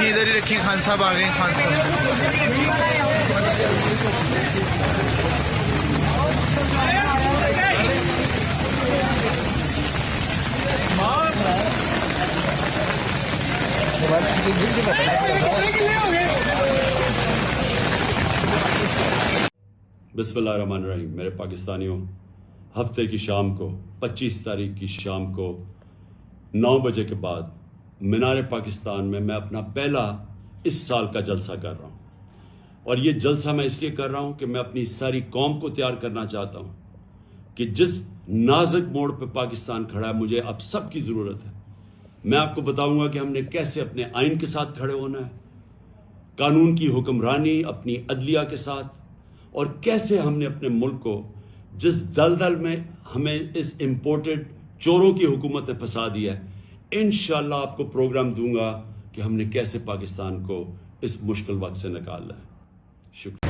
इधर ही रखी खान साहब आ गए। खान साहब बिस्मिल्लाहिर्रहमानिर्रहीम। मेरे पाकिस्तानियों, हफ्ते की शाम को 25 तारीख की शाम को 9 बजे के बाद मीनार पाकिस्तान में मैं अपना पहला इस साल का जलसा कर रहा हूँ। और ये जलसा मैं इसलिए कर रहा हूँ कि मैं अपनी सारी कौम को तैयार करना चाहता हूँ कि जिस नाजुक मोड़ पे पाकिस्तान खड़ा है, मुझे अब सबकी ज़रूरत है। मैं आपको बताऊंगा कि हमने कैसे अपने आइन के साथ खड़े होना है, कानून की हुक्मरानी अपनी अदलिया के साथ, और कैसे हमने अपने मुल्क को जिस दलदल में हमें इस इम्पोर्टेड चोरों की हुकूमत ने फंसा दिया है, इंशाअल्लाह आपको प्रोग्राम दूंगा कि हमने कैसे पाकिस्तान को इस मुश्किल वक्त से निकालना है। शुक्रिया।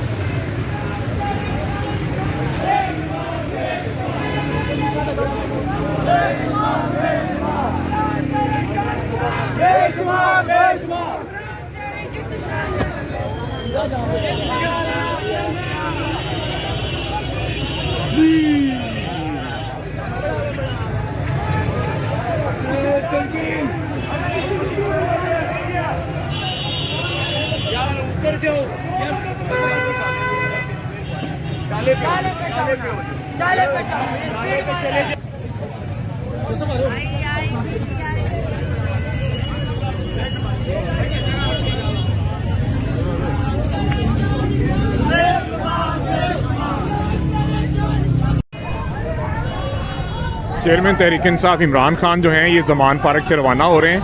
चेयरमैन तहरीक इंसाफ इमरान खान जो हैं ये ज़मान पार्क से रवाना हो रहे हैं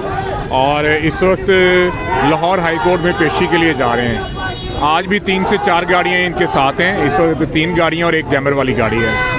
और इस वक्त लाहौर हाई कोर्ट में पेशी के लिए जा रहे हैं। आज भी 3 से 4 गाड़ियाँ इनके साथ हैं। इस वक्त 3 गाड़ियाँ और एक जैमर वाली गाड़ी है।